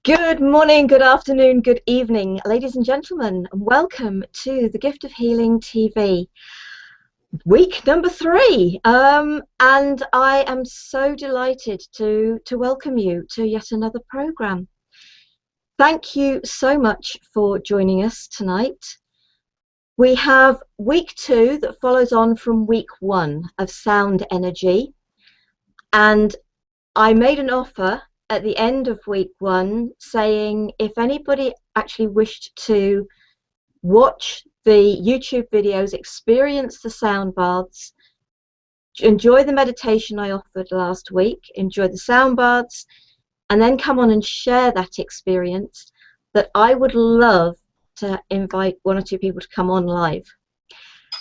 Good morning, good afternoon, good evening, ladies and gentlemen, and welcome to the Gift of Healing TV, week number 3. And I am so delighted to welcome you to yet another program. Thank you so much for joining us tonight. We have week 2 that follows on from week 1 of sound energy, and I made an offer at the end of week 1 saying if anybody actually wished to watch the YouTube videos, experience the sound baths, enjoy the meditation I offered last week, enjoy the sound baths, and then come on and share that experience, that I would love to invite 1 or 2 people to come on live.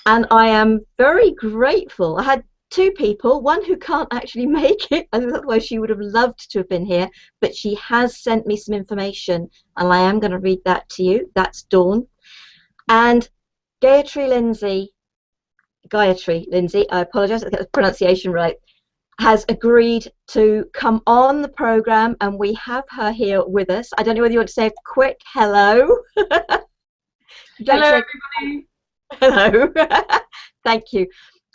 And I am very grateful. I had 2 people, one who can't actually make it, and otherwise she would have loved to have been here, but she has sent me some information, and I am going to read that to you. That's Dawn. And Gayatri Lindsay, I apologise, I get the pronunciation right, has agreed to come on the program, and we have her here with us. I don't know whether you want to say a quick hello. Hello, everybody. Hello. Thank you.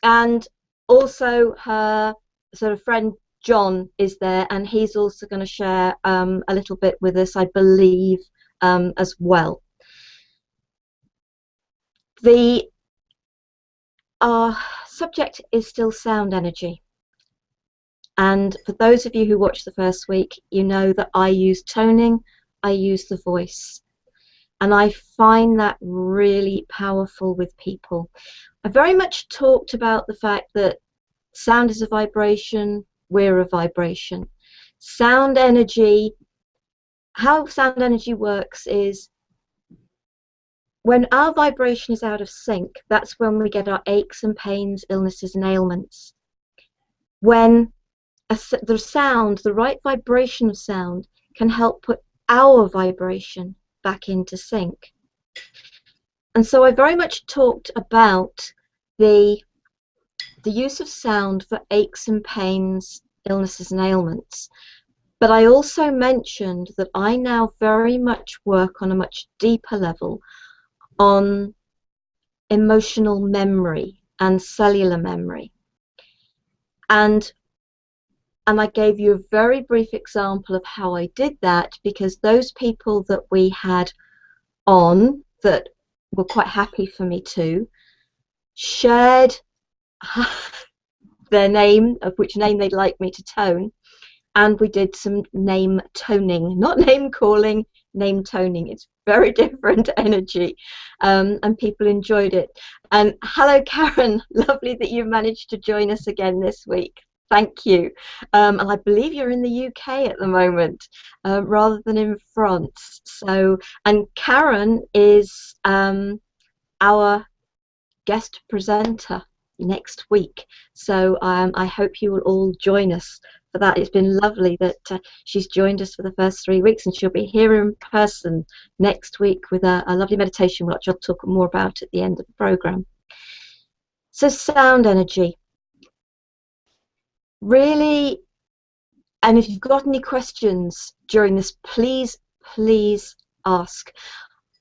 And also her sort of friend John is there, and he's also going to share a little bit with us, I believe, as well. Our subject is still sound energy, and for those of you who watched the first week, you know that I use toning, I use the voice, and I find that really powerful with people. I very much talked about the fact that sound is a vibration, we're a vibration. Sound energy, how sound energy works is when our vibration is out of sync, that's when we get our aches and pains, illnesses and ailments. When the sound, the right vibration of sound, can help put our vibration back into sync. And so I very much talked about the use of sound for aches and pains, illnesses and ailments. But I also mentioned that I now very much work on a much deeper level on emotional memory and cellular memory. And I gave you a very brief example of how I did that, because those people that we had on that were quite happy for me to shared their name, of which name they'd like me to tone, and we did some name toning, not name calling, name toning. It's very different energy, and people enjoyed it. And hello Karen, lovely that you managed to join us again this week. Thank you. And I believe you're in the UK at the moment, rather than in France. So, and Karen is our guest presenter next week, so I hope you will all join us for that. It's been lovely that she's joined us for the first 3 weeks, and she'll be here in person next week with a lovely meditation, which I'll talk more about at the end of the program. So sound energy, really, and if you've got any questions during this, please ask.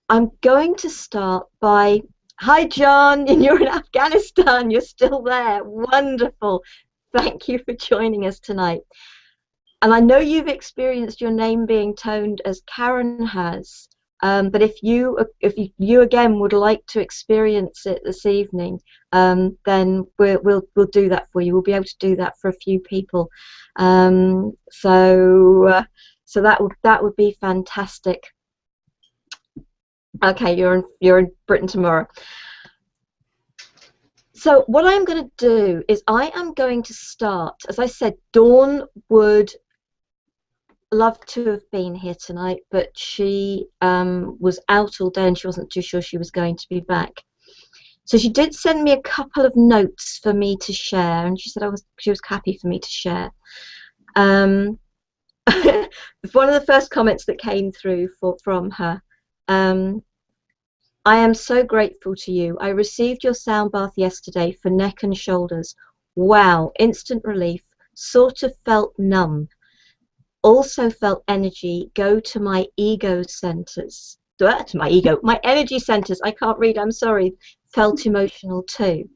I'm going to start by, hi John, and you're in Afghanistan, you're still there, wonderful. Thank you for joining us tonight. And I know you've experienced your name being toned as Karen has, but if you again would like to experience it this evening, then we'll do that for you. We'll be able to do that for a few people. So that would be fantastic. Okay, you're in Britain tomorrow. So what I'm going to do is I am going to start, as I said, Dawn would love to have been here tonight, but she was out all day and she wasn't too sure she was going to be back. So she did send me a couple of notes for me to share, and she said she was happy for me to share. One of the first comments that came through from her, I am so grateful to you. I received your sound bath yesterday for neck and shoulders. Wow, instant relief. Sort of felt numb. also felt energy go to my ego centers. To my ego, my energy centers. I can't read, I'm sorry. Felt emotional too.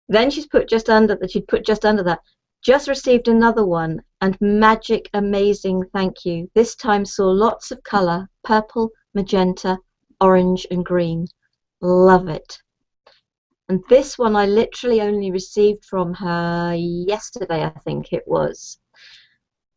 Then she'd put just under that. Just received another one, and magic, amazing, thank you. This time saw lots of color, purple, magenta, orange, and green. Love it. And this one I literally only received from her yesterday, I think it was.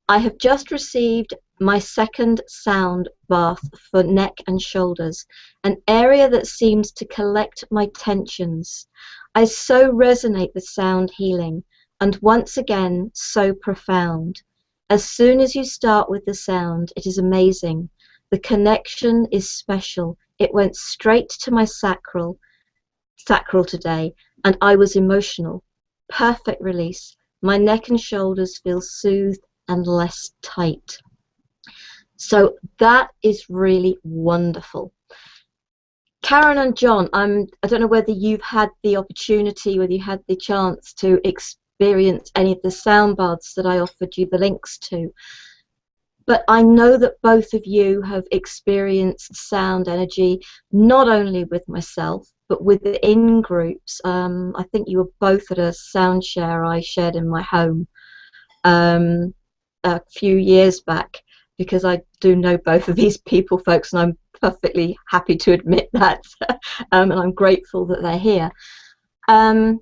I have just received my second sound bath for neck and shoulders, an area that seems to collect my tensions. I so resonate with sound healing, and once again, so profound. As soon as you start with the sound, it is amazing. The connection is special. It went straight to my sacral today, and I was emotional. Perfect release. My neck and shoulders feel soothed and less tight. So that is really wonderful. Karen and John, I don't know whether you've had the opportunity, whether you had the chance to experience any of the sound baths that I offered you the links to, but I know that both of you have experienced sound energy, not only with myself, but within groups. I think you were both at a sound share I shared in my home a few years back, because I do know both of these people, folks, and I'm perfectly happy to admit that. And I'm grateful that they're here. And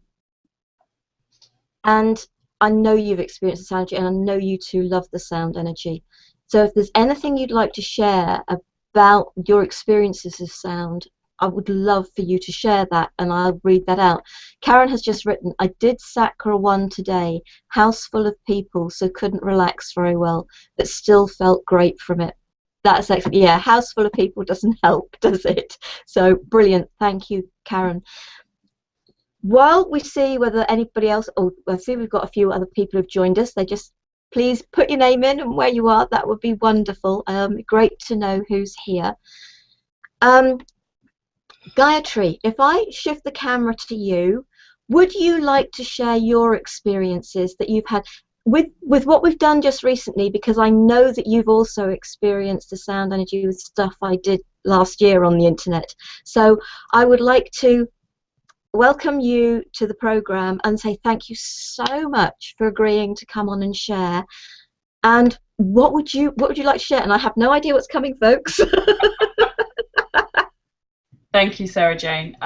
I know you've experienced the sound energy, and I know you two love the sound energy. So if there's anything you'd like to share about your experiences of sound, I would love for you to share that, and I'll read that out. Karen has just written, I did Sacra 1 today, house full of people, so couldn't relax very well, but still felt great from it. That's excellent. Yeah, house full of people doesn't help, does it? So brilliant. Thank you, Karen. While we see whether anybody else, I see we've got a few other people who've joined us. Please put your name in and where you are. That would be wonderful. Great to know who's here. Gayatri, if I shift the camera to you, would you like to share your experiences that you've had with what we've done just recently? Because I know that you've also experienced the sound energy with stuff I did last year on the internet. So I would like to welcome you to the program and say thank you so much for agreeing to come on and share. And what would you like to share? And I have no idea what's coming, folks. Thank you, Sarah Jane.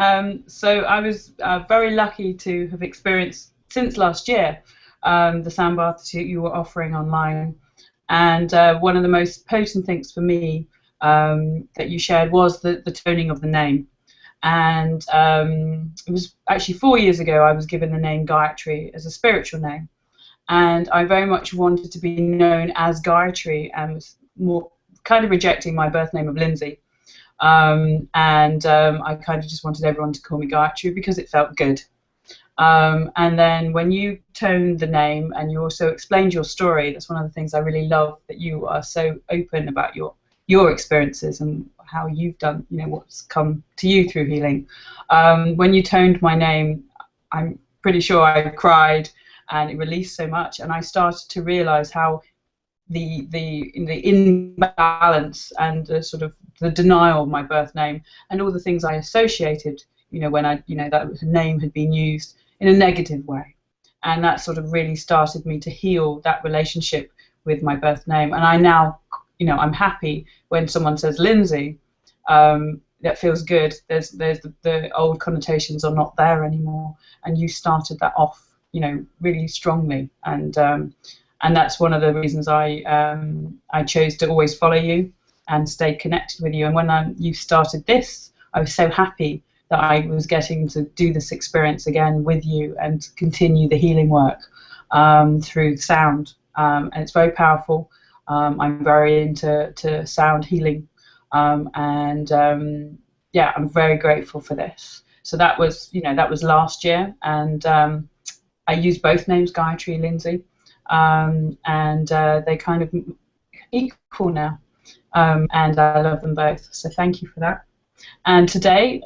So I was very lucky to have experienced, since last year, the sound baths you were offering online. And one of the most potent things for me that you shared was the toning of the name. And it was actually 4 years ago I was given the name Gayatri as a spiritual name. And I very much wanted to be known as Gayatri, and was more kind of rejecting my birth name of Lindsay. I kind of just wanted everyone to call me Gayatri because it felt good. And then when you toned the name and you also explained your story, that's one of the things I really love, that you are so open about your experiences and how you've done, what's come to you through healing. When you toned my name, I'm pretty sure I cried, and it released so much, and I started to realize how the imbalance and sort of the denial of my birth name and all the things I associated, when that name had been used in a negative way, and that sort of really started me to heal that relationship with my birth name. And I now, I'm happy when someone says Lindsay. That feels good. There's the old connotations are not there anymore, and you started that off, really strongly, and that's one of the reasons I chose to always follow you and stay connected with you. And when you started this, I was so happy that I was getting to do this experience again with you and continue the healing work through sound. And it's very powerful. I'm very into sound healing, yeah, I'm very grateful for this. So that was last year, and I used both names, Gayatri and Lindsay. They kind of equal now, and I love them both, so thank you for that. And today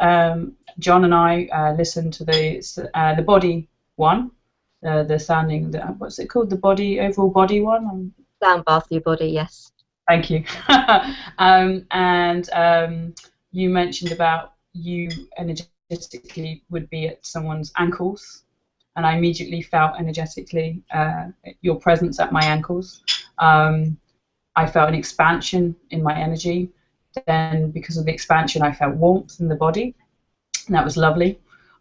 John and I listened to the body one, the sounding, what's it called, the overall body one? Sound bath your body, yes. Thank you. You mentioned about you energetically would be at someone's ankles, and I immediately felt energetically your presence at my ankles. I felt an expansion in my energy. Then, because of the expansion, I felt warmth in the body, and that was lovely.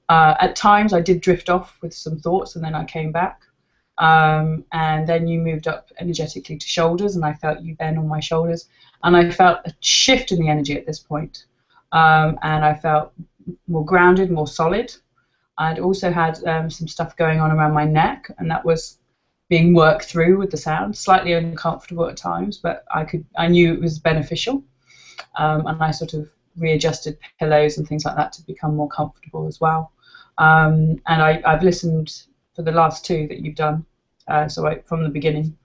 At times, I did drift off with some thoughts, and then I came back. And then you moved up energetically to shoulders, and I felt you then on my shoulders, and I felt a shift in the energy at this point. And I felt more grounded, more solid. I'd also had some stuff going on around my neck, and that was being worked through with the sound, slightly uncomfortable at times, but I knew it was beneficial. And I sort of readjusted pillows and things like that to become more comfortable as well. And I've listened for the last two that you've done, from the beginning,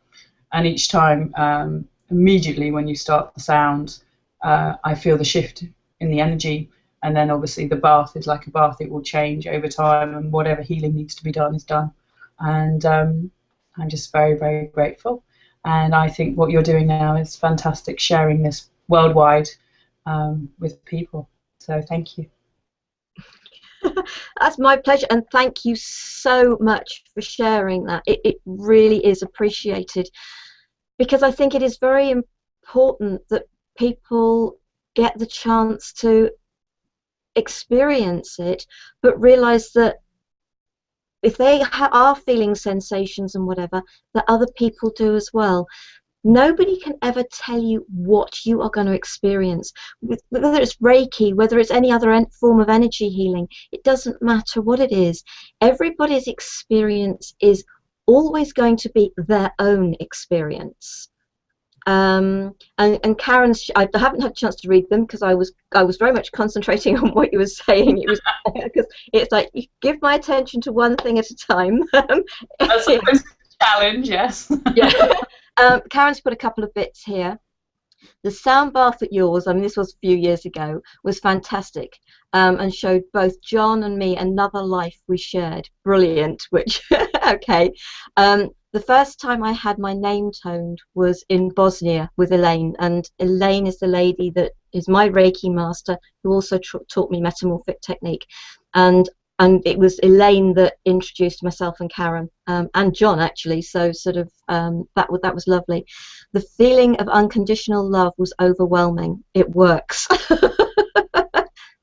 and each time, immediately when you start the sound, I feel the shift in the energy, and then obviously the bath is like a bath; it will change over time, and whatever healing needs to be done is done. And I'm just very, very grateful, and I think what you're doing now is fantastic, sharing this worldwide with people. So thank you. That's my pleasure, and thank you so much for sharing that. It really is appreciated, because I think it is very important that people get the chance to experience it, but realize that if they are feeling sensations and whatever, that other people do as well. Nobody can ever tell you what you are going to experience. Whether it's Reiki, whether it's any other form of energy healing, it doesn't matter what it is. Everybody's experience is always going to be their own experience. And Karen's, I haven't had a chance to read them because I was very much concentrating on what you were saying. It was because it's like you give my attention to one thing at a time. That's a challenge, yes. Yeah. Karen's put a couple of bits here. The sound bath at yours, I mean, this was a few years ago, was fantastic, and showed both John and me another life we shared. Brilliant, which, okay. The first time I had my name toned was in Bosnia with Elaine, and Elaine is the lady that is my Reiki master, who also taught me metamorphic technique. And it was Elaine that introduced myself and Karen, and John actually. So sort of that was lovely. The feeling of unconditional love was overwhelming. It works.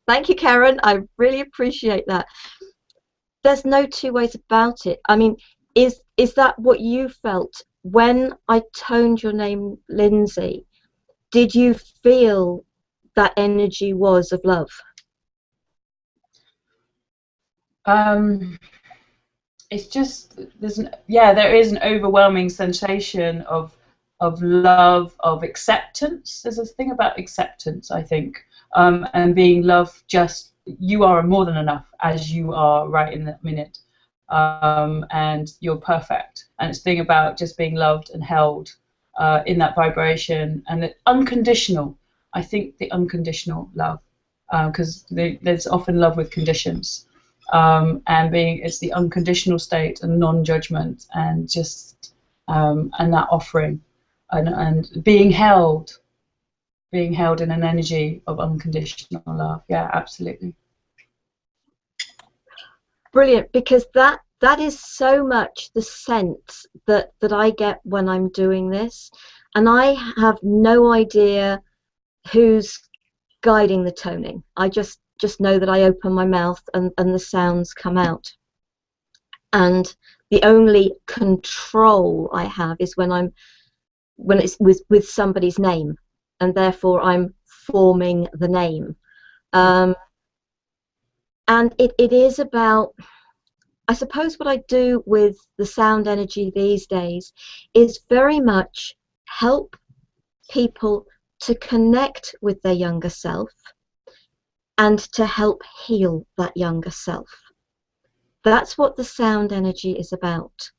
Thank you, Karen. I really appreciate that. There's no two ways about it. I mean, is that what you felt when I toned your name, Lindsay? Did you feel that energy was of love? It's just there is an overwhelming sensation of love, of acceptance. There's a thing about acceptance, I think, and being loved. Just you are more than enough as you are right in that minute, and you're perfect. And it's a thing about just being loved and held in that vibration, and the unconditional. I think the unconditional love, because there's often love with conditions. And it's the unconditional state and non-judgment, and just and that offering, and being held in an energy of unconditional love. Yeah, absolutely. Brilliant, because that is so much the sense that I get when I'm doing this, and I have no idea who's guiding the toning. I just know that I open my mouth and the sounds come out. And the only control I have is when it's with somebody's name, and therefore I'm forming the name. And it is about, I suppose what I do with the sound energy these days is very much help people to connect with their younger self, and to help heal that younger self. That's what the sound energy is about.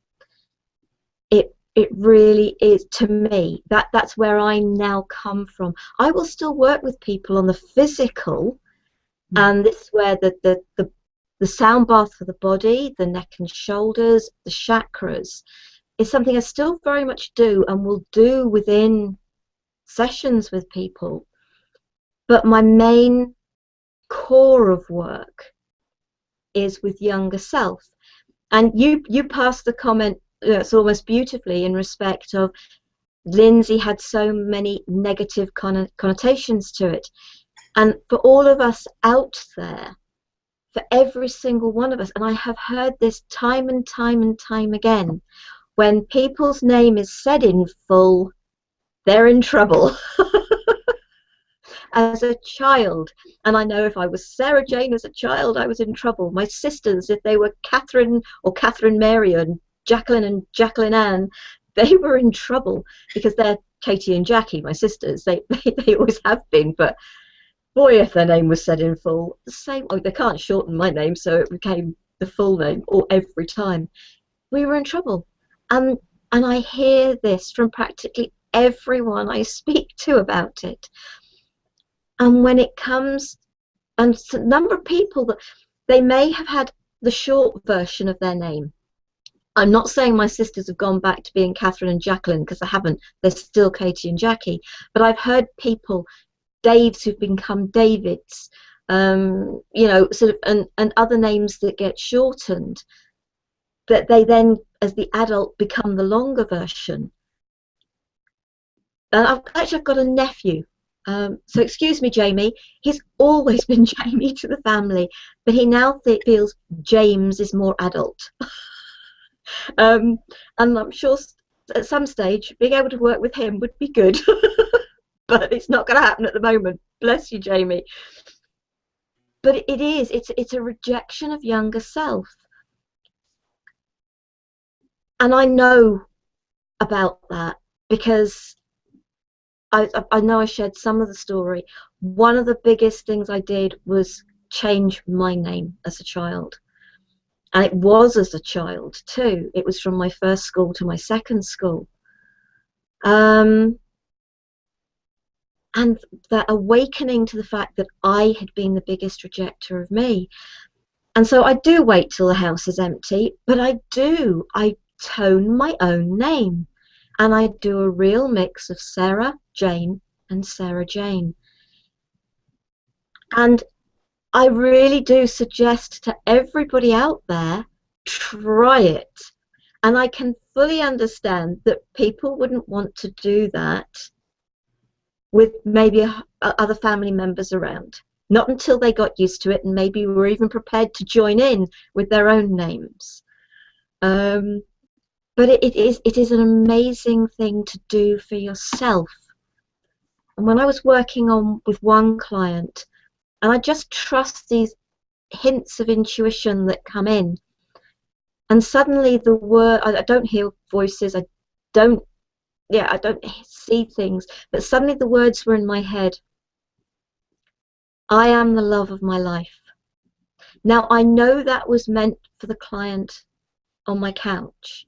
It really is, to me, that's where I now come from. I will still work with people on the physical, and this is where the sound bath for the body, the neck and shoulders, the chakras, is something I still very much do and will do within sessions with people. But my main core of work is with younger self. And you passed the comment, it's almost beautifully, in respect of Lindsay had so many negative connotations to it. And for all of us out there, for every single one of us, and I have heard this time and time and time again, when people's name is said in full, they're in trouble. As a child, and I know if I was Sarah Jane as a child, I was in trouble. My sisters, if they were Catherine or Catherine Mary and Jacqueline Ann, they were in trouble because they're Katie and Jackie, my sisters. They always have been, but boy, if their name was said in full, the same. Oh, they can't shorten my name, so it became the full name, or every time. We were in trouble. And I hear this from practically everyone I speak to about it. And when it comes, and a number of people that they may have had the short version of their name. I'm not saying my sisters have gone back to being Catherine and Jacqueline, because I haven't. They're still Katie and Jackie. But I've heard people, Daves who've become Davids, you know, sort of, and other names that get shortened, that they then, as the adult, become the longer version. And I've got a nephew. So excuse me, Jamie. He's always been Jamie to the family, but he now feels James is more adult. And I'm sure at some stage being able to work with him would be good, but it's not going to happen at the moment. Bless you, Jamie. But it's a rejection of younger self, and I know about that because I know I shared some of the story. One of the biggest things I did was change my name as a child. And it was as a child too. It was from my first school to my second school. And that awakening to the fact that I had been the biggest rejecter of me. And so I do wait till the house is empty, but I tone my own name. And I do a real mix of Sarah Jane and Sarah Jane. And I really do suggest to everybody out there, try it. And I can fully understand that people wouldn't want to do that with maybe other family members around. Not until they got used to it and maybe were even prepared to join in with their own names. But it is an amazing thing to do for yourself. And when I was working with one client, and I just trust these hints of intuition that come in, and suddenly the word, I don't hear voices, I don't see things, but suddenly the words were in my head. I am the love of my life. Now I know that was meant for the client on my couch,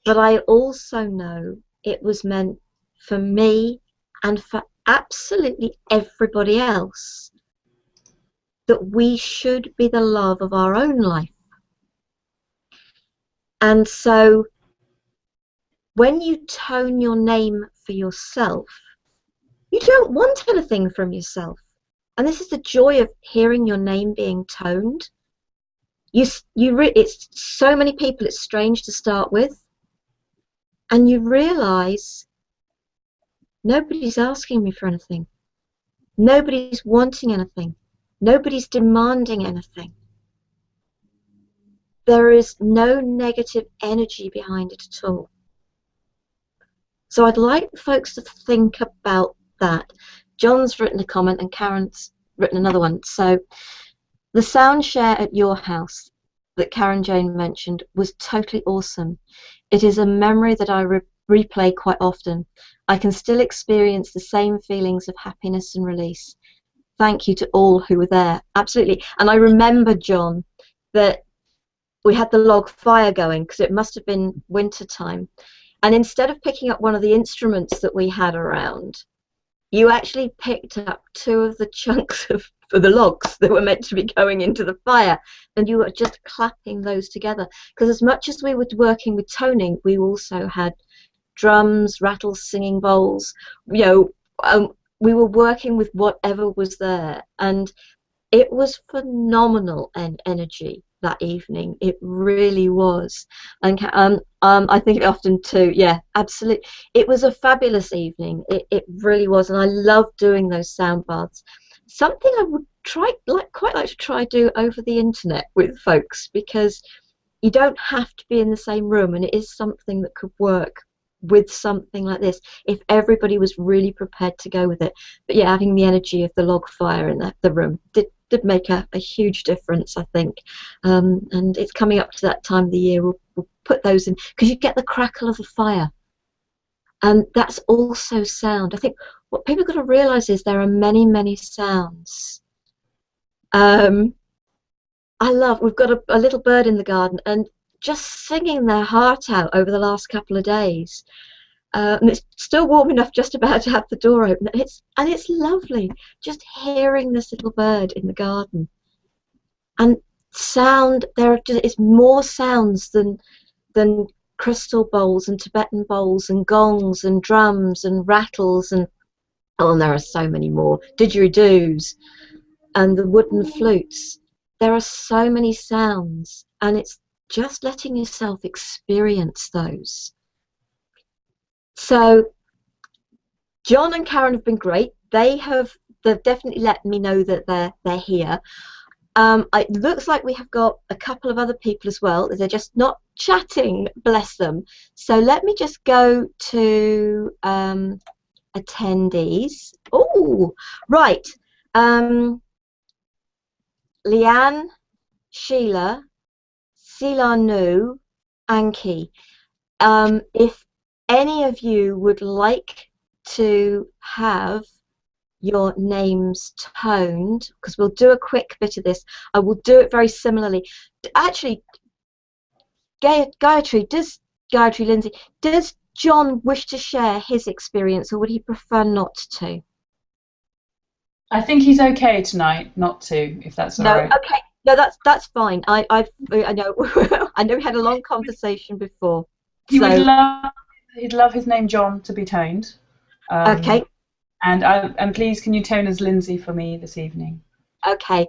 but I also know it was meant for me and for absolutely everybody else, that we should be the love of our own life. And so when you tone your name for yourself, you don't want anything from yourself. And this is the joy of hearing your name being toned. It's so many people, it's strange to start with. And you realize nobody's asking me for anything. Nobody's wanting anything. Nobody's demanding anything. There is no negative energy behind it at all. So I'd like folks to think about that. John's written a comment and Karen's written another one. So the sound share at your house that Karen Jane mentioned was totally awesome. It is a memory that I replay quite often. I can still experience the same feelings of happiness and release. Thank you to all who were there. Absolutely. And I remember, John, that we had the log fire going because it must have been winter time. And instead of picking up one of the instruments that we had around, you actually picked up two of the chunks of for the logs that were meant to be going into the fire, and you were just clapping those together. Because as much as we were working with toning, we also had drums, rattles, singing bowls. You know, we were working with whatever was there, and it was phenomenal energy that evening. It really was. And I think it often too. Yeah, absolutely. It was a fabulous evening. It really was, and I loved doing those sound baths. Something I would quite like to try do over the internet with folks, because you don't have to be in the same room, and it is something that could work with something like this if everybody was really prepared to go with it. But yeah, having the energy of the log fire in the room did make a huge difference, I think. And it's coming up to that time of the year. We'll put those in, because you get the crackle of the fire, and that's also sound. I think what people got to realize is there are many, many sounds. We've got a little bird in the garden, and just singing their heart out over the last couple of days. And it's still warm enough just about to have the door open. It's lovely just hearing this little bird in the garden. And sound, it's more sounds than crystal bowls and Tibetan bowls and gongs and drums and rattles and there are so many more, didgeridoos and the wooden flutes. There are so many sounds, and it's just letting yourself experience those. So John and Karen have been great. They've definitely let me know that they're here. It looks like we have got a couple of other people as well. They're just not chatting, bless them. So let me just go to attendees. Oh, right. Leanne, Sheila, Silanu, Anki. If any of you would like to have your names toned, because we'll do a quick bit of this. I will do it very similarly. Actually, Gayatri Lindsay, does John wish to share his experience, or would he prefer not to? I think he's okay tonight not to, if that's all right. Okay. No, that's fine. I know I know we had a long conversation before. He'd love his name John to be toned. Okay. And please, can you tone as Lindsay for me this evening? Okay.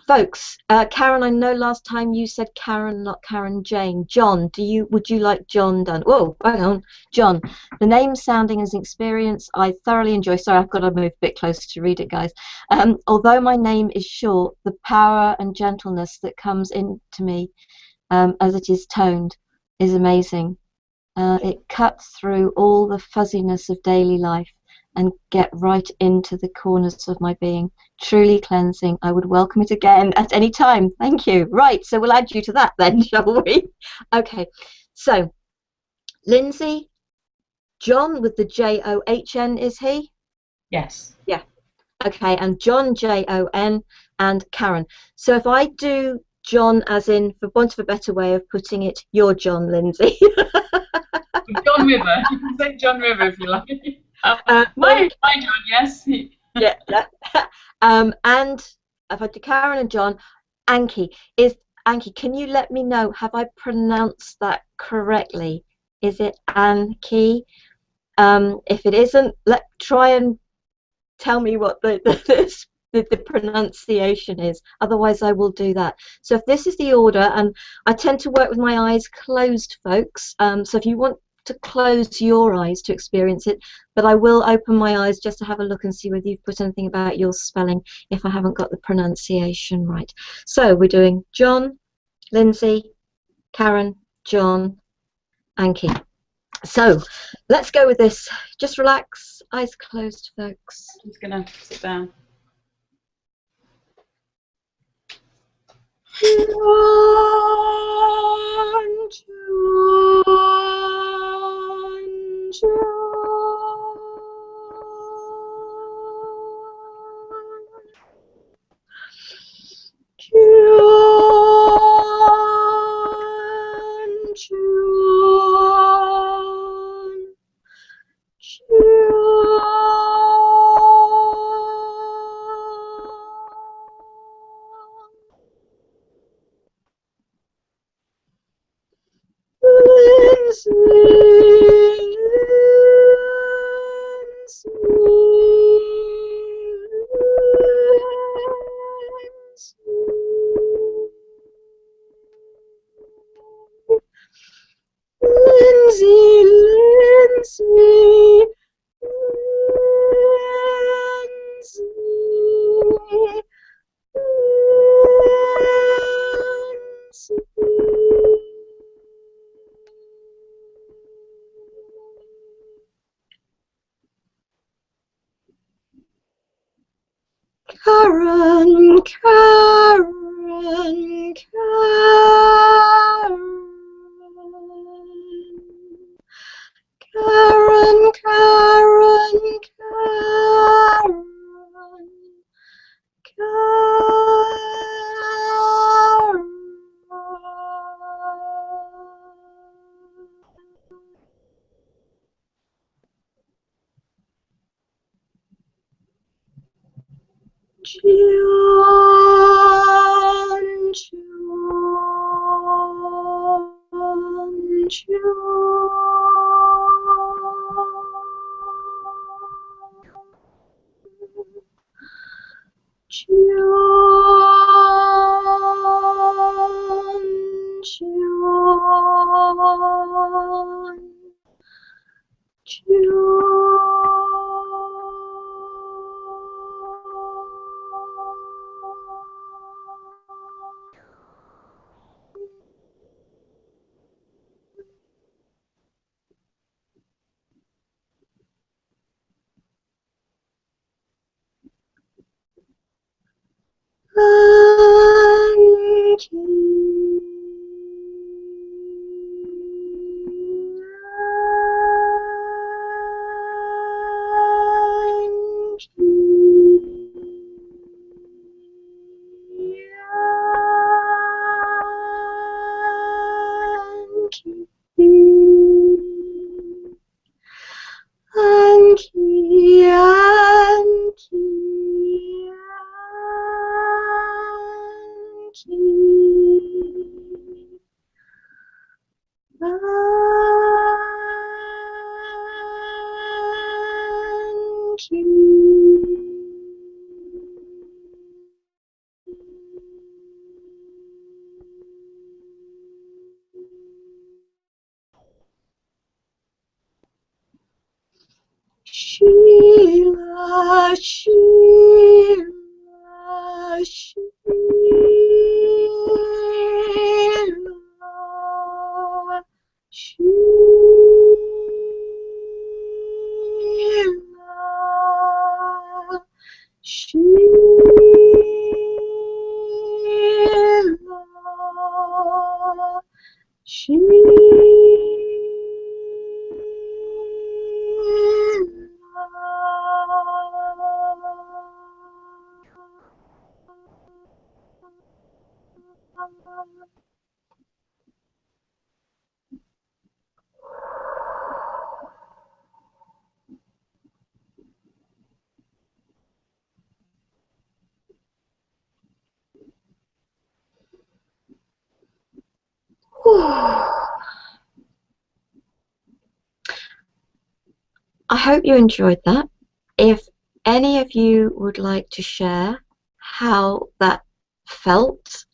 Folks, Karen, I know last time you said Karen, not Karen Jane. John, would you like John done? Whoa, hang on. John, the name sounding as an experience I thoroughly enjoy. Sorry, I've got to move a bit closer to read it, guys. Although my name is short, the power and gentleness that comes into me as it is toned is amazing. It cuts through all the fuzziness of daily life and get right into the corners of my being. Truly cleansing. I would welcome it again at any time. Thank you. Right, so we'll add you to that then, shall we? Okay, so Lindsay, John with the John, is he? Yes. Yeah. Okay, and John, Jon, and Karen. So if I do John as in, for want of a better way of putting it, you're John, Lindsay. John River. You can say John River if you like. My John, yes. Yeah. And I've had to Karen and John. Anki, can you let me know, have I pronounced that correctly? Is it Anki? If it isn't, try and tell me what the pronunciation is. Otherwise, I will do that. So if this is the order, and I tend to work with my eyes closed, folks. So if you want to close your eyes to experience it, but I will open my eyes just to have a look and see whether you've put anything about your spelling if I haven't got the pronunciation right. So we're doing John, Lindsay, Karen, John, Anki. So let's go with this. Just relax, eyes closed, folks. I'm just gonna sit down. Karen, Karen, Karen. Karen, Karen, Karen, Karen. John, John, John, John, Anki, Anki, Anki, Anki. Sheila, Sheila, Sheila, Sheila, Sheila, I hope you enjoyed that. If any of you would like to share how that felt,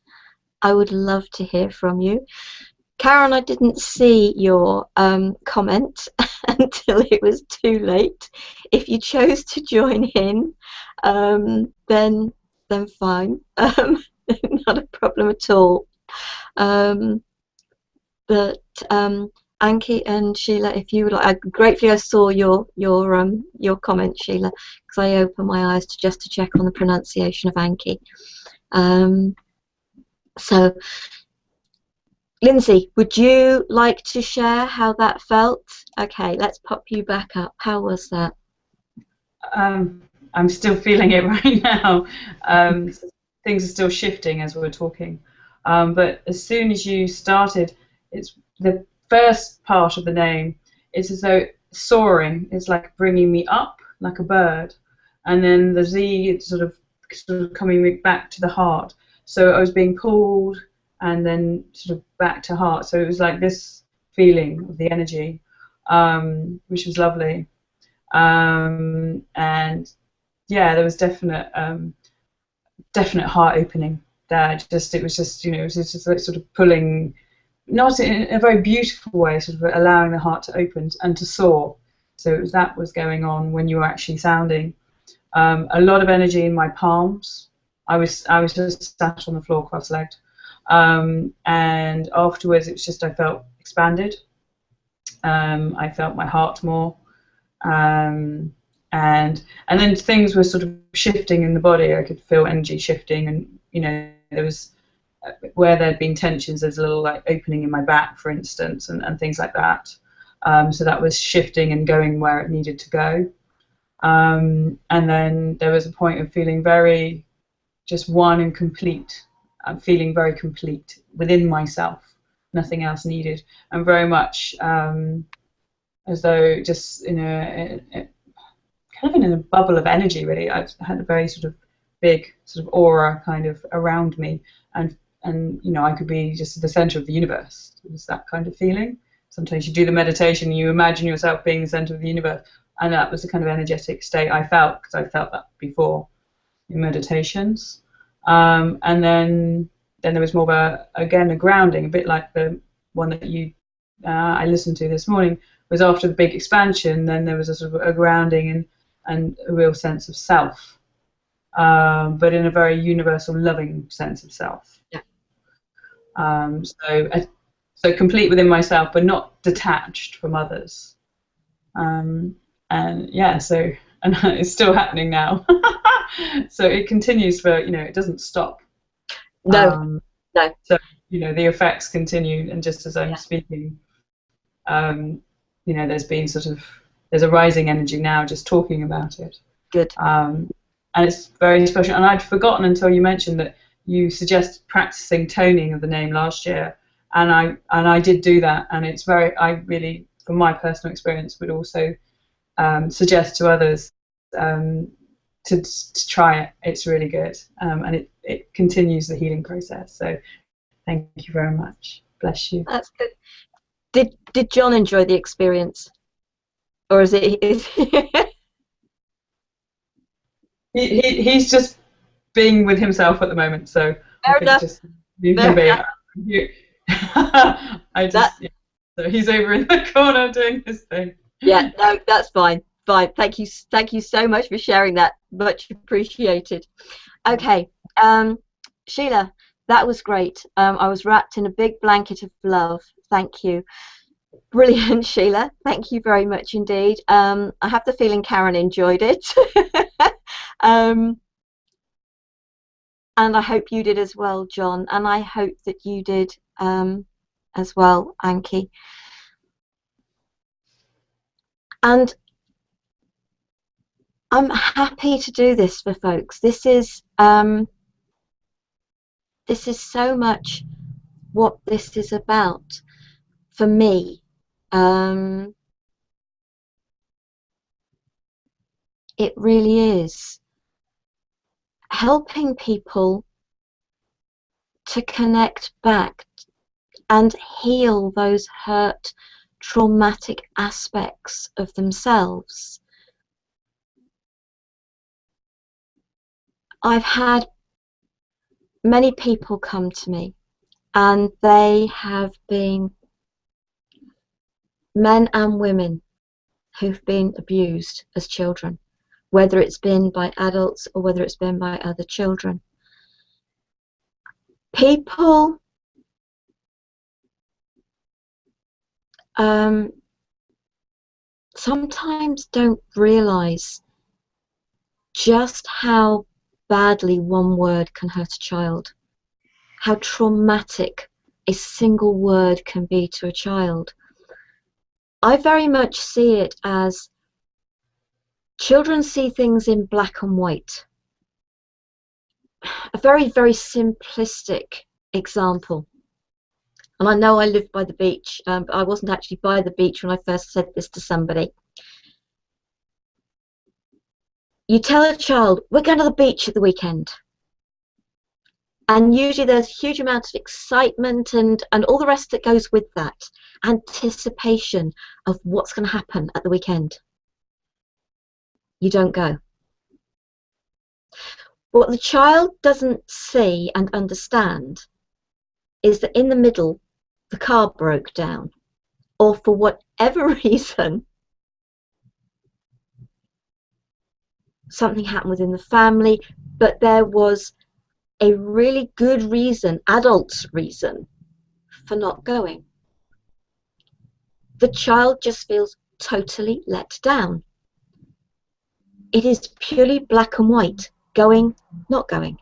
I would love to hear from you. Karen, I didn't see your comment until it was too late. If you chose to join in, then fine, not a problem at all. But Anki and Sheila, if you would like, gratefully I saw your comment, Sheila, because I opened my eyes just to check on the pronunciation of Anki. So, Lindsay, would you like to share how that felt? Okay, let's pop you back up. How was that? I'm still feeling it right now. Things are still shifting as we're talking. But as soon as you started, it's the first part of the name. It's as though soaring. It's like bringing me up like a bird, and then the Z, it's sort of coming back to the heart. So I was being pulled, and then sort of back to heart. So it was like this feeling of the energy, which was lovely. And yeah, there was definite heart opening there. It was just like sort of pulling, not in a very beautiful way, sort of allowing the heart to open and to soar. So that was going on when you were actually sounding. A lot of energy in my palms. I was just sat on the floor cross-legged, and afterwards it was just I felt expanded. I felt my heart more. and then things were sort of shifting in the body. I could feel energy shifting, and there was where there'd been tensions. There's a little like opening in my back, for instance, and things like that. So that was shifting and going where it needed to go. And then there was a point of feeling very just one and complete. I'm feeling very complete within myself, nothing else needed, and very much as though just kind of in a bubble of energy, really. I had a very sort of big sort of aura kind of around me, and I could be just at the center of the universe. It was that kind of feeling. Sometimes you do the meditation and you imagine yourself being the center of the universe, and that was the kind of energetic state I felt, because I felt that before in meditations. And then there was more of a grounding, a bit like the one that I listened to this morning. Was after the big expansion, then there was a sort of a grounding and a real sense of self, but in a very universal, loving sense of self. Yeah. So complete within myself, but not detached from others. And it's still happening now. So it continues for, it doesn't stop. No. So, the effects continue, and just as I'm speaking, there's a rising energy now just talking about it. Good. And it's very special. And I'd forgotten until you mentioned that you suggested practicing toning of the name last year, and I did do that, and I really, from my personal experience, would also suggest to others to try it. It's really good, and it continues the healing process. So thank you very much. Bless you. That's good. Did John enjoy the experience, or is it? He's just being with himself at the moment, so Fair enough. Just leave him be. So he's over in the corner doing his thing. Yeah, no, that's fine. Fine. Thank you so much for sharing that. Much appreciated. Okay, Sheila, that was great. I was wrapped in a big blanket of love. Thank you. Brilliant, Sheila. Thank you very much indeed. I have the feeling Karen enjoyed it. And I hope you did as well, John. And I hope that you did as well, Anki. And I'm happy to do this for folks. This is so much what this is about for me. It really is helping people to connect back and heal those hurt, traumatic aspects of themselves. I've had many people come to me, and they have been men and women who've been abused as children, whether it's been by adults or whether it's been by other children. People sometimes don't realize just how badly one word can hurt a child, how traumatic a single word can be to a child. I very much see it as children see things in black and white. A very, very simplistic example. And I know I live by the beach, but I wasn't actually by the beach when I first said this to somebody. You tell a child, we're going to the beach at the weekend. And usually there's a huge amount of excitement and all the rest that goes with that. Anticipation of what's going to happen at the weekend. You don't go. What the child doesn't see and understand is that in the middle, the car broke down, or for whatever reason, something happened within the family, but there was a really good reason, adult reason, for not going. The child just feels totally let down. It is purely black and white, going, not going.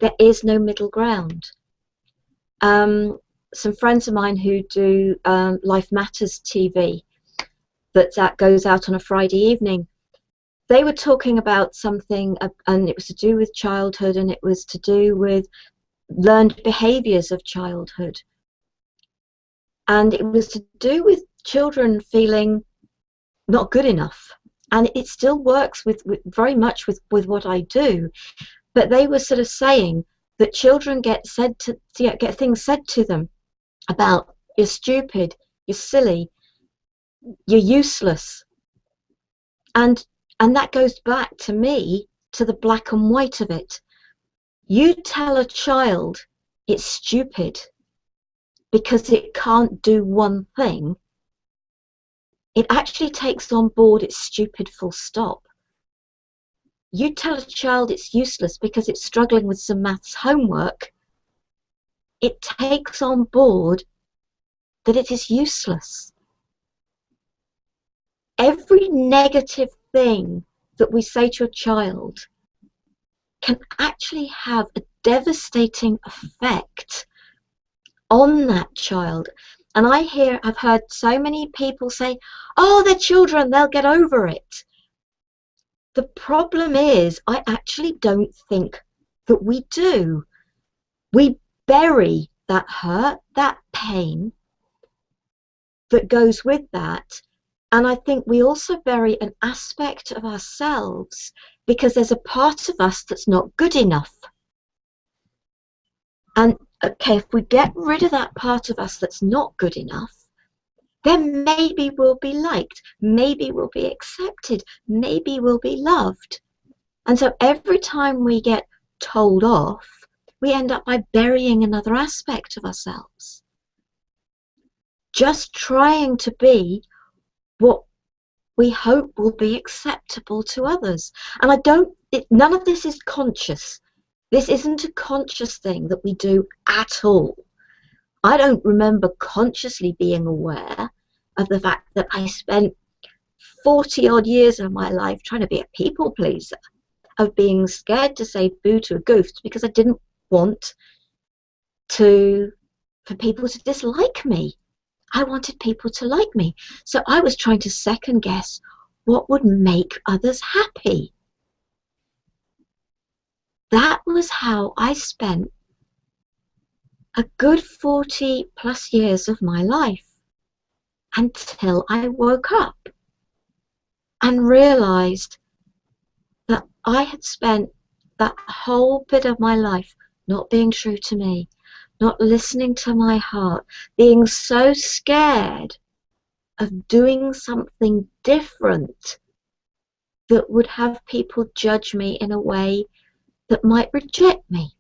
There is no middle ground. Some friends of mine who do Life Matters TV, that goes out on a Friday evening, they were talking about something, and it was to do with childhood, and it was to do with learned behaviours of childhood. And it was to do with children feeling not good enough. And it still works with very much with what I do. But they were sort of saying that children get things said to them about, you're stupid, you're silly, you're useless. And that goes back to me to the black and white of it. You tell a child it's stupid because it can't do one thing, it actually takes on board it's stupid, full stop. You tell a child it's useless because it's struggling with some maths homework, it takes on board that it is useless. Every negative thing that we say to a child can actually have a devastating effect on that child. And I've heard so many people say, oh, they're children, they'll get over it. The problem is, I actually don't think that we do. We bury that hurt, that pain that goes with that. And I think we also bury an aspect of ourselves because there's a part of us that's not good enough. And okay, if we get rid of that part of us that's not good enough, then maybe we'll be liked, maybe we'll be accepted, maybe we'll be loved. And so every time we get told off, we end up by burying another aspect of ourselves. Just trying to be what we hope will be acceptable to others. And none of this is conscious. This isn't a conscious thing that we do at all. I don't remember consciously being aware of the fact that I spent 40 odd years of my life trying to be a people pleaser, of being scared to say boo to a goof because I didn't want for people to dislike me. I wanted people to like me. So I was trying to second guess what would make others happy. That was how I spent a good 40 plus years of my life until I woke up and realized that I had spent that whole bit of my life not being true to me, not listening to my heart, being so scared of doing something different that would have people judge me in a way that might reject me.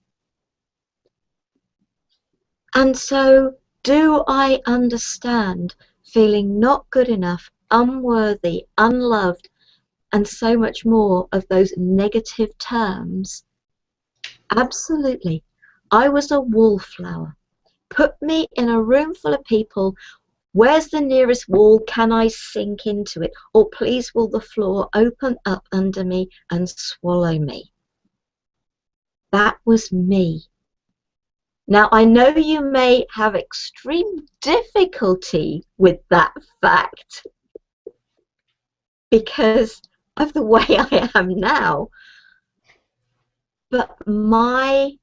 And so, do I understand feeling not good enough, unworthy, unloved, and so much more of those negative terms? Absolutely. I was a wallflower. Put me in a room full of people. Where's the nearest wall? Can I sink into it? Or please will the floor open up under me and swallow me? That was me. Now, I know you may have extreme difficulty with that fact because of the way I am now, but my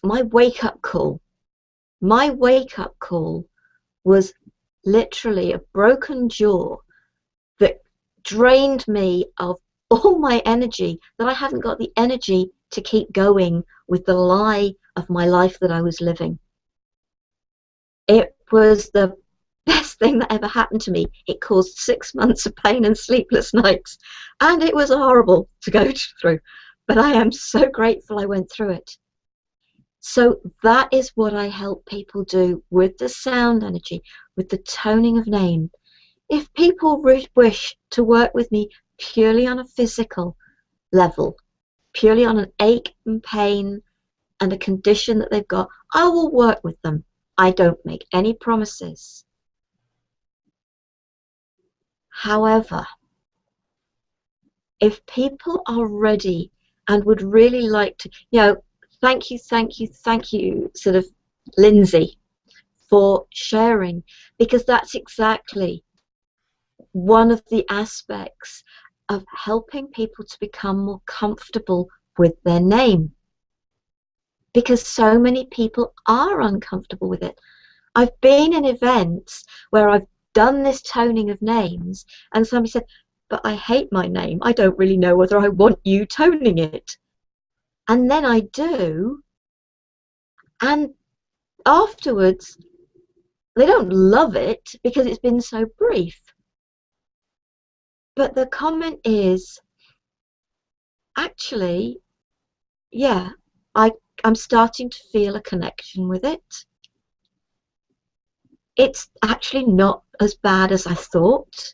wake-up call was literally a broken jaw that drained me of all my energy, that I hadn't got the energy to keep going with the lie of my life that I was living. It was the best thing that ever happened to me. It caused 6 months of pain and sleepless nights, and it was horrible to go through, but I am so grateful I went through it. So that is what I help people do with the sound energy, with the toning of name. If people wish to work with me purely on a physical level, purely on an ache and pain and a condition that they've got, I will work with them. I don't make any promises. However, if people are ready and would really like to, thank you, sort of Lindsay, for sharing, because that's exactly one of the aspects of helping people to become more comfortable with their name, because so many people are uncomfortable with it. I've been in events where I've done this toning of names and somebody said, but I hate my name, I don't really know whether I want you toning it. And then I do, and afterwards they don't love it because it's been so brief. But the comment is, actually, yeah, I'm starting to feel a connection with it. It's actually not as bad as I thought.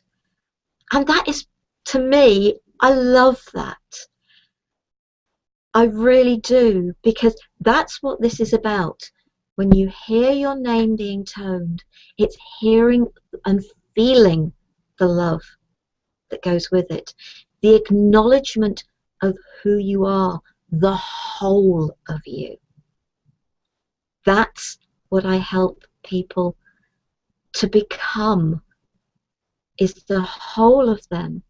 And that is, to me, I love that. I really do, because that's what this is about. When you hear your name being toned, it's hearing and feeling the love that goes with it, the acknowledgement of who you are, the whole of you. That's what I help people to become, is the whole of them,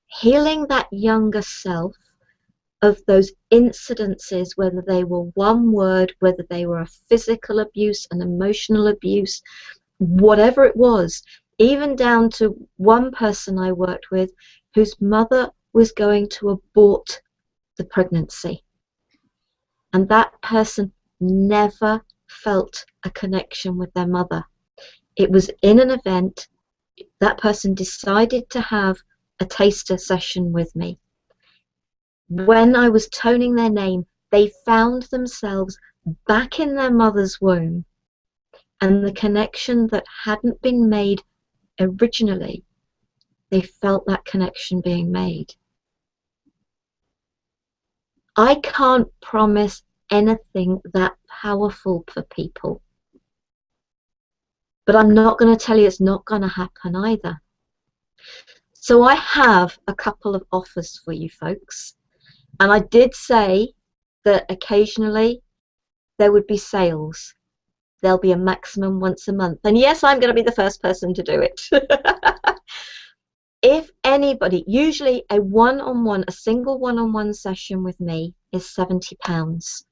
healing that younger self of those incidences, whether they were one word, whether they were a physical abuse, an emotional abuse, whatever it was, even down to one person I worked with whose mother was going to abort the pregnancy. And that person never felt a connection with their mother. It was in an event, that person decided to have a taster session with me. When I was toning their name, they found themselves back in their mother's womb, and the connection that hadn't been made originally, they felt that connection being made. I can't promise anything that powerful for people, but I'm not going to tell you it's not going to happen either. So I have a couple of offers for you folks, and I did say that occasionally there would be sales. There'll be a maximum once a month, and yes, I'm going to be the first person to do it. If anybody, usually a single one-on-one session with me is £70.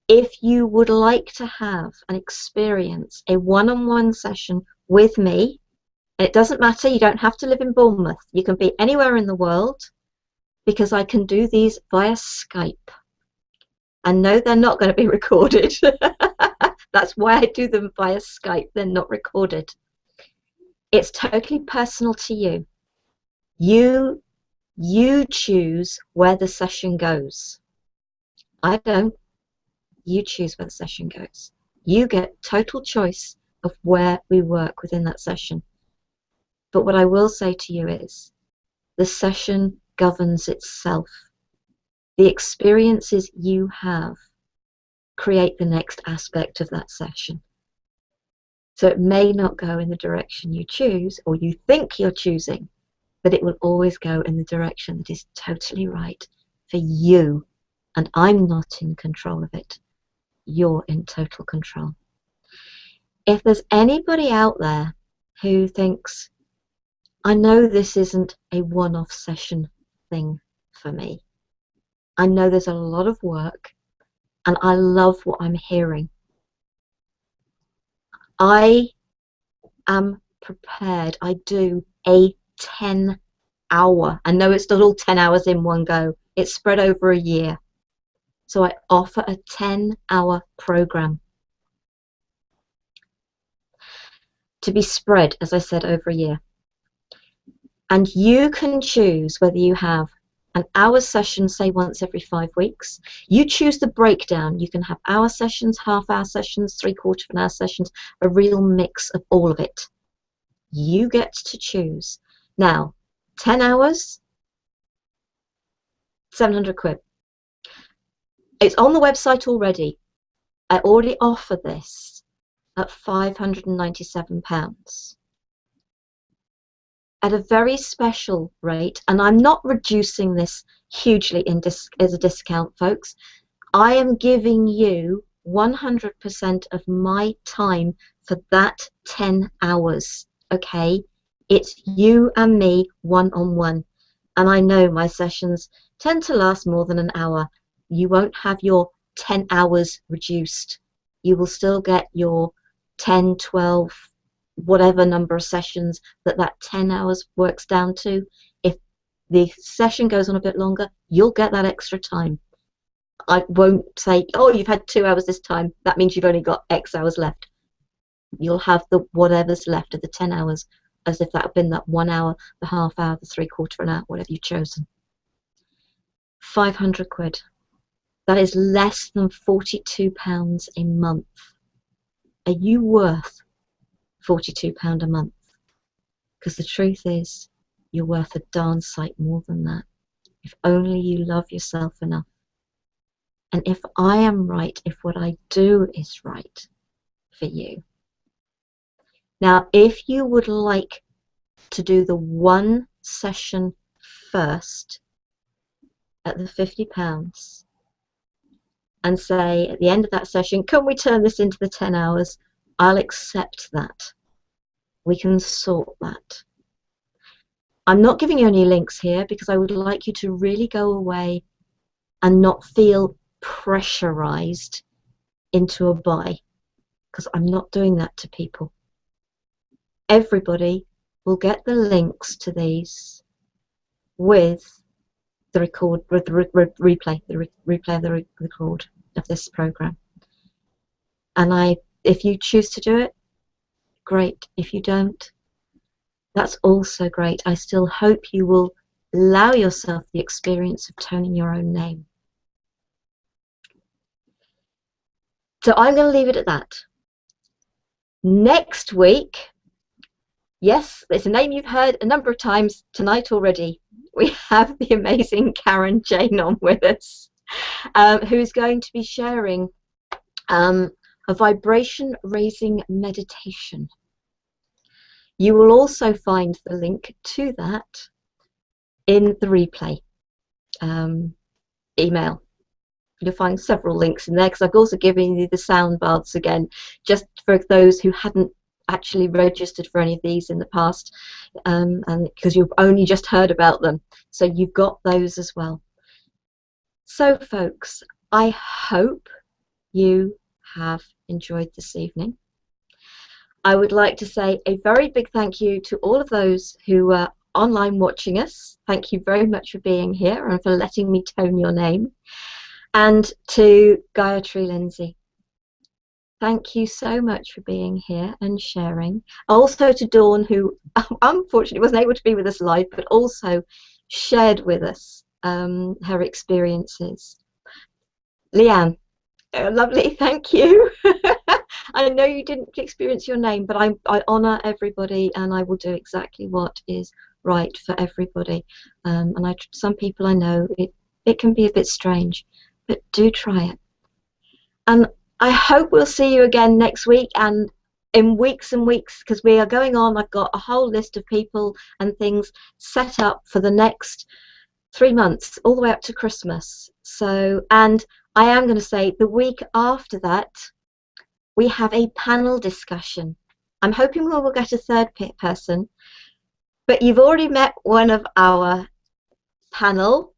If you would like to have and experience a one-on-one session with me, and it doesn't matter, you don't have to live in Bournemouth, you can be anywhere in the world, because I can do these via Skype. And no, they're not going to be recorded. That's why I do them via Skype, they're not recorded. It's totally personal to you. You choose where the session goes. I don't. You choose where the session goes. You get total choice of where we work within that session. But what I will say to you is, the session governs itself. The experiences you have create the next aspect of that session. So it may not go in the direction you choose or you think you're choosing, but it will always go in the direction that is totally right for you. And I'm not in control of it. You're in total control. If there's anybody out there who thinks, I know this isn't a one-off session thing for me, I know there's a lot of work and I love what I'm hearing, I am prepared. I do a 10-hour, and no, it's not all 10 hours in one go, it's spread over a year. So I offer a 10-hour program to be spread, as I said, over a year. And you can choose whether you have an hour session, say once every 5 weeks. You choose the breakdown. You can have hour sessions, half-hour sessions, three-quarter of an hour sessions, a real mix of all of it. You get to choose. Now, 10 hours, 700 quid. It's on the website already. I already offer this at £597. at a very special rate, and I'm not reducing this hugely as a discount, folks. I am giving you 100% of my time for that 10 hours, okay? It's you and me one-on-one. And I know my sessions tend to last more than an hour. You won't have your 10 hours reduced. You will still get your 10, 12, whatever number of sessions that 10 hours works down to. If the session goes on a bit longer, you'll get that extra time. I won't say, oh, you've had 2 hours this time. That means you've only got X hours left. You'll have the whatever's left of the 10 hours as if that had been that 1 hour, the half hour, the 3/4 an hour, whatever you've chosen. 500 quid. That is less than £42 a month. Are you worth £42 a month? Because the truth is, you're worth a darn sight more than that. If only you love yourself enough. And if I am right, if what I do is right for you. Now, if you would like to do the one session first at the £50 and say at the end of that session, can we turn this into the 10 hours? I'll accept that. We can sort that. I'm not giving you any links here because I would like you to really go away and not feel pressurized into a buy, because I'm not doing that to people. Everybody will get the links to these with the record, with the replay of the record of this program. And if you choose to do it, great. If you don't, that's also great. I still hope you will allow yourself the experience of toning your own name. So I'm going to leave it at that. Next week, yes, it's a name you've heard a number of times tonight already. We have the amazing Karen Jane on with us, who's going to be sharing a vibration raising meditation. You will also find the link to that in the replay email. You'll find several links in there because I've also given you the sound baths again, just for those who hadn't actually registered for any of these in the past, and because you've only just heard about them, so you've got those as well. So folks, I hope you have enjoyed this evening. I would like to say a very big thank you to all of those who are online watching us. Thank you very much for being here and for letting me tone your name. And to Gayatri Lindsay, thank you so much for being here and sharing. Also to Dawn, who unfortunately wasn't able to be with us live, but also shared with us her experiences. Leanne, lovely, thank you. I know you didn't experience your name, but I honour everybody and I will do exactly what is right for everybody. And some people I know, it can be a bit strange, but do try it. And I hope we'll see you again next week and in weeks and weeks, because we are going on. I've got a whole list of people and things set up for the next 3 months, all the way up to Christmas. So, and I am going to say the week after that, we have a panel discussion. I'm hoping we will get a third person, but you've already met one of our panel,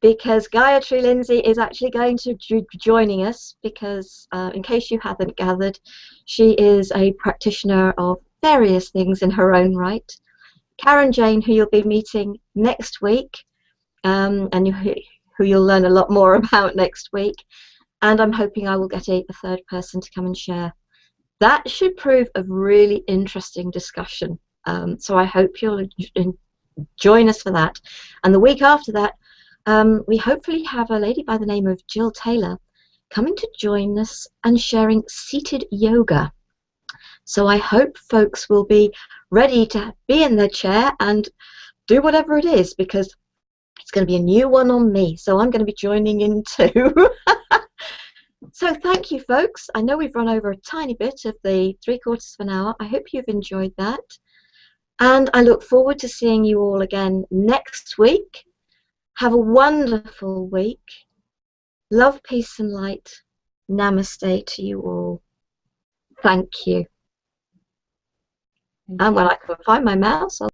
because Gayatri Lindsay is actually going to be joining us because, in case you haven't gathered, she is a practitioner of various things in her own right. Karen Jane, who you'll be meeting next week, and who you'll learn a lot more about next week, and I'm hoping I will get a third person to come and share. That should prove a really interesting discussion, so I hope you'll join us for that. And the week after that, we hopefully have a lady by the name of Jill Taylor coming to join us and sharing seated yoga. So I hope folks will be ready to be in their chair and do whatever it is, because it's going to be a new one on me, so I'm going to be joining in too. So thank you folks. I know we've run over a tiny bit of the 3/4 of an hour. I hope you've enjoyed that. And I look forward to seeing you all again next week. Have a wonderful week. Love, peace and light. Namaste to you all. Thank you. And when I can find my mouse, I'll